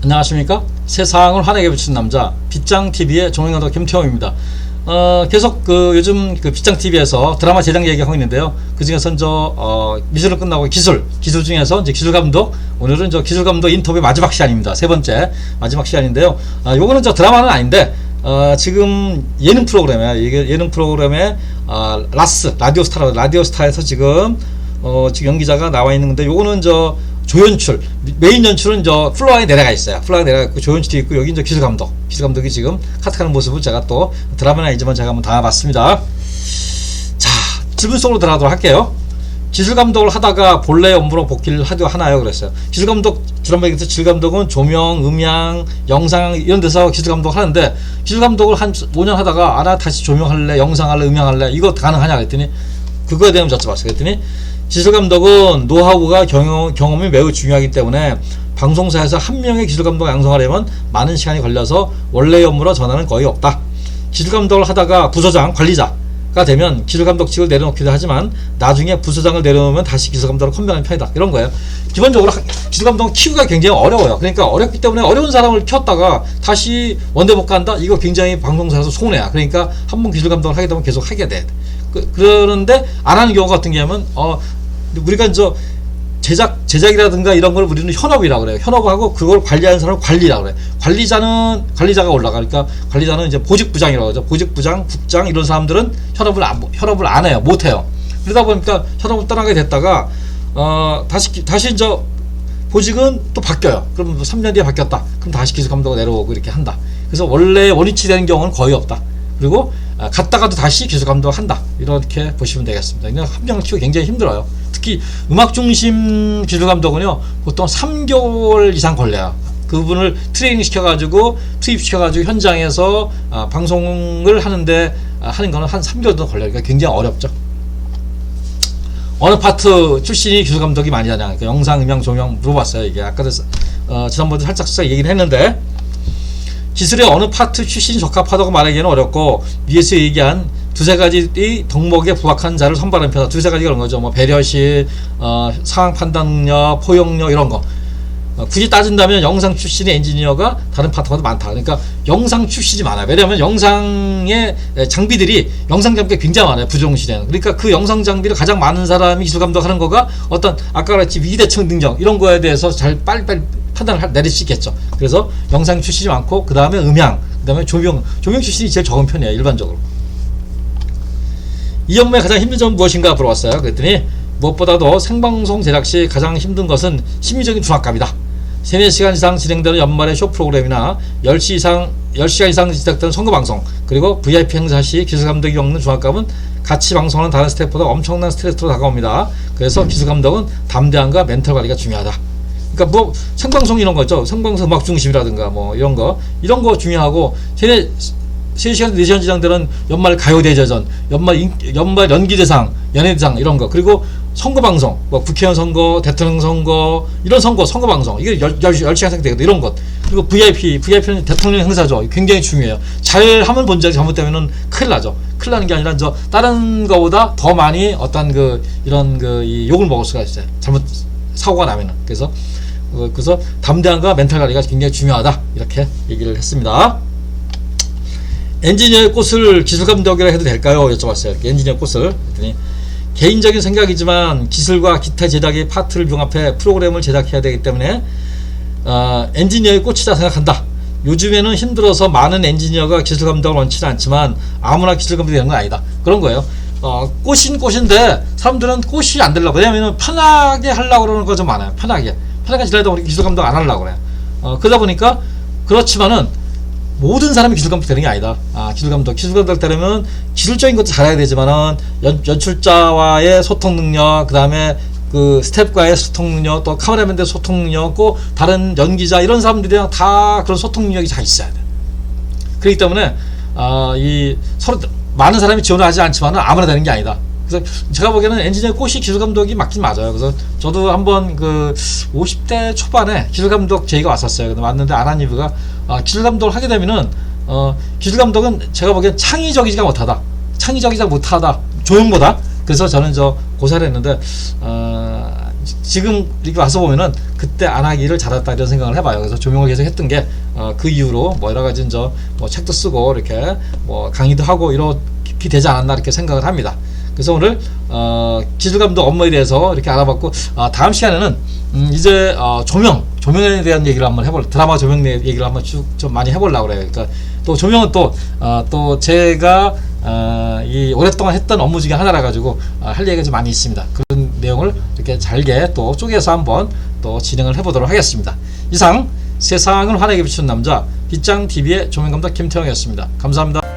안녕하십니까? 세상을 환하게 비추는 남자 빗장TV의 종횡감독 김태형입니다. 계속 요즘 빗장TV에서 드라마 제작 얘기하고 있는데요. 그 중에서 미술을 끝나고 기술 중에서 이제 기술감독, 오늘은 기술감독 인터뷰 마지막 시간입니다. 세 번째 마지막 시간인데요. 요거는 드라마는 아닌데 지금 예능 프로그램에 라디오스타에서 지금 연기자가 나와 있는 건데, 요거는 조연출, 메인 연출은 플로어에 내려가 있어요. 플로어에 내려가 있고 조연출이 있고, 여기 기술감독이 지금 카트하는 모습을 제가 또 드라마는 아니지만 제가 한번 담아봤습니다. 자, 질문 속으로 들어가도록 할게요. 기술감독을 하다가 본래 업무로 복귀를 하나요? 그랬어요. 기술감독, 드라마에서 기술감독은 조명, 음향, 영상 이런 데서 기술감독 하는데, 기술감독을 한 5년 하다가 나 다시 조명할래, 영상할래, 음향할래, 이거 가능하냐 그랬더니, 그거에 대한 여쭤봤어요. 그랬더니 기술감독은 노하우가 경험이 매우 중요하기 때문에 방송사에서 한 명의 기술감독을 양성하려면 많은 시간이 걸려서 원래의 업무로 전환은 거의 없다. 기술감독을 하다가 부서장, 관리자가 되면 기술감독직을 내려놓기도 하지만 나중에 부서장을 내려놓으면 다시 기술감독으로 컴백하는 편이다. 이런 거예요. 기본적으로 기술감독은 키우기가 굉장히 어려워요. 그러니까 어렵기 때문에 어려운 사람을 키웠다가 다시 원대복귀한다? 이거 굉장히 방송사에서 손해야. 그러니까 한 번 기술감독을 하게 되면 계속 하게 돼. 그러는데 안 하는 경우 같은 경우는 우리가 제작이라든가 이런 걸 우리는 현업이라고 그래요. 현업하고 그걸 관리하는 사람을 관리라고 그래요. 관리자가 올라가. 그러니까 관리자는 이제 보직부장이라고 하죠. 보직부장, 국장 이런 사람들은 현업을 안 해요. 못 해요. 그러다 보니까 현업을 떠나게 됐다가 다시 보직은 또 바뀌어요. 그럼 3년 뒤에 바뀌었다. 그럼 다시 기술감독가 내려오고 이렇게 한다. 그래서 원래 원위치 되는 경우는 거의 없다. 그리고 갔다가도 다시 기술감독을 한다. 이렇게 보시면 되겠습니다. 그냥 한 명을 키우기 굉장히 힘들어요. 특히 음악 중심 기술감독은요, 보통 3개월 이상 걸려요. 그분을 트레이닝 시켜가지고 투입시켜가지고 현장에서 방송을 하는 거는 한 3개월 정도 걸려요. 그러니까 굉장히 어렵죠. 어느 파트 출신이 기술감독이 많이 하냐, 그러니까 영상, 음향, 조명 물어봤어요. 이게 아까도 지난번에 살짝 얘기를 했는데, 기술의 어느 파트 출신이 적합하다고 말하기는 어렵고, 위에서 얘기한 두세 가지 덕목에 부합한 자를 선발하는 편이다. 두세 가지가 그런 거죠. 배려심, 상황 판단 능력, 포용력 이런 거. 굳이 따진다면 영상 출신의 엔지니어가 다른 파트보다 많다. 그러니까 영상 출신이 많아요. 왜냐하면 영상 장비가 굉장히 많아요. 부정시대는. 그러니까 그 영상 장비를 가장 많은 사람이 기술감독하는 거가 아까 그랬지 위대청 능력 이런 거에 대해서 잘 빨리빨리 판단을 내릴 수 있겠죠. 그래서 영상 출신이 많고, 그 다음에 음향, 그 다음에 조명 출신이 제일 적은 편이에요. 일반적으로. 이 업무의 가장 힘든 점은 무엇인가 물어봤어요. 그랬더니 무엇보다도 생방송 제작 시 가장 힘든 것은 심리적인 중압감이다. 3-4시간 이상 진행되는 연말의 쇼 프로그램이나 10시간 이상 제작되는 선거방송, 그리고 VIP 행사 시 기술감독이 겪는 중압감은 같이 방송하는 다른 스태프보다 엄청난 스트레스로 다가옵니다. 그래서 기술감독은 담대함과 멘탈 관리가 중요하다. 그러니까 생방송 이런 거죠. 생방송 음악 중심이라든가 이런 거 중요하고, 3시간, 4시간 진행되는 연말 가요대제전, 연말 연기대상, 연예대상 이런 거, 그리고 선거방송, 국회의원 선거, 대통령 선거, 이런 선거방송, 이게 10시간 되거든, 이런 것. 그리고 VIP는 대통령 행사죠. 굉장히 중요해요. 잘하면 본전이, 잘못되면은 큰일 나죠. 큰일 나는 게 아니라, 다른 거보다 더 많이 이 욕을 먹을 수가 있어요. 사고가 나면은. 그래서 담대함과 멘탈 관리가 굉장히 중요하다. 이렇게 얘기를 했습니다. 엔지니어의 꽃을 기술감독이라 해도 될까요? 여쭤봤어요. 엔지니어 꽃을. 그랬더니 개인적인 생각이지만 기술과 기타 제작의 파트를 융합해 프로그램을 제작해야 되기 때문에 엔지니어의 꽃이다 생각한다. 요즘에는 힘들어서 많은 엔지니어가 기술감독을 원치는 않지만 아무나 기술감독이 되는 건 아니다. 그런 거예요. 꽃인데 사람들은 꽃이 안 되려고. 왜냐면 편하게 하려고 그러는 거 좀 많아요. 편하게 지내다 보니까 기술감독 안 하려고 그래요. 그러다 보니까, 그렇지만은 모든 사람이 기술감독 되는 게 아니다. 기술감독 되려면 기술적인 것도 잘해야 되지만은 연출자와의 소통 능력, 그 다음에 그 스태프과의 소통 능력, 또 카메라맨들의 소통 능력, 또 다른 연기자 이런 사람들이랑 다 그런 소통 능력이 잘 있어야 돼. 그렇기 때문에 서로 많은 사람이 지원을 하지 않지만은 아무나 되는 게 아니다. 그래서 제가 보기에는 엔지니어 꽃이 기술감독이 맞긴 맞아요. 그래서 저도 한번 50대 초반에 기술감독 제의가 왔었어요. 근데 왔는데 안 한 이유가, 기술감독을 하게 되면은 기술감독은 제가 보기엔 창의적이지가 못하다. 조용보다. 그래서 저는 고사를 했는데 지금 이렇게 와서 보면은 그때 안 하기를 잘했다 이런 생각을 해봐요. 그래서 조명을 계속 했던 게 그 이후로 뭐 여러 가지 뭐 책도 쓰고 이렇게 뭐 강의도 하고 이렇게 되지 않았나 이렇게 생각을 합니다. 그래서 오늘 기술감독 업무에 대해서 이렇게 알아봤고, 다음 시간에는 이제 조명에 대한 얘기를 한번 드라마 조명 얘기를 한번 쭉 좀 많이 해보려고 그래요. 그러니까 또 조명은 또 제가 이 오랫동안 했던 업무 중에 하나라 가지고 할 얘기가 좀 많이 있습니다. 그런 내용을 이렇게 잘게 또 쪼개서 한번 또 진행을 해보도록 하겠습니다. 이상 세상을 환하게 비추는 남자 빗장TV의 조명감독 김태형이었습니다. 감사합니다.